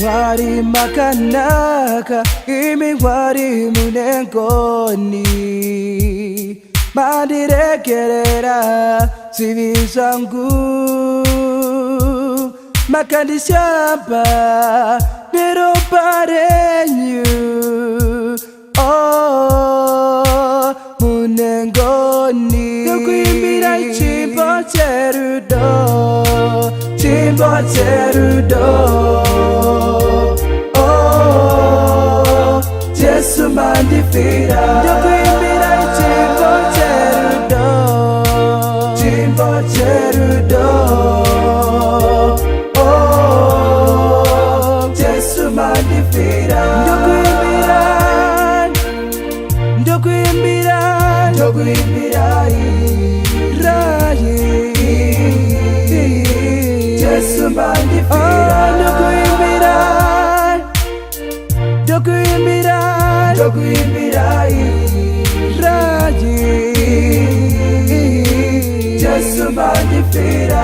Wari makanaka imi wari munengoni mandirekerera sivisangu makandishamba niroparenyu oh munengoni yokuimbira chimbo cherudo oh Jesu mandifira yokuimbira chimbo cherudo oh Jesu mandifira yokuimbira Jesu mandifira yokuimbira Jesu mandifira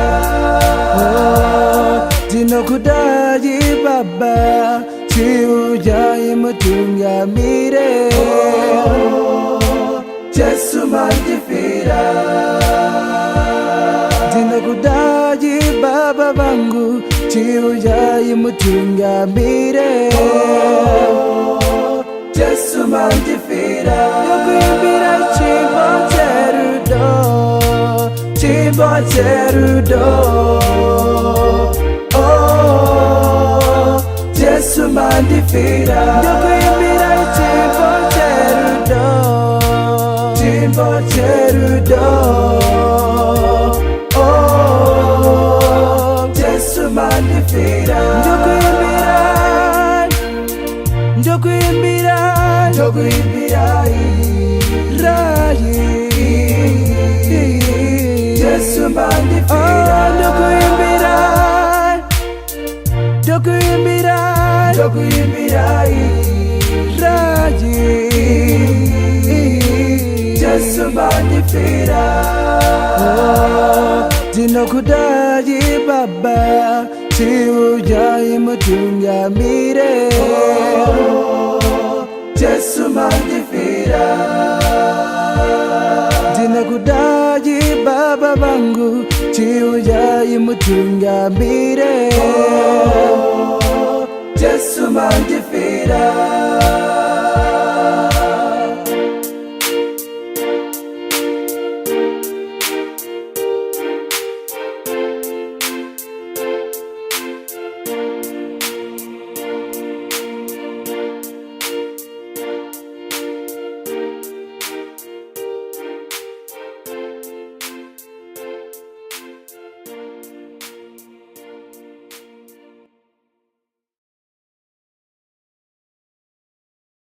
dinokudaji baba chiujayi mutungamire Jesu mandifira dinokudaji baba bangu chiujayi mutungamire Jesu mandifira yokuimbira chimbo cherudo oh Jesu mandifira yokuimbira chimbo cherudo oh Jesu mandifira yokuimbira Jesu mandifira yokuimbira Jesu mandifira dinokudaji baba chiujayi mutungamire Jesu mandifira dinokudaji baba bangu chiujayi mutungamire Jesu mandifira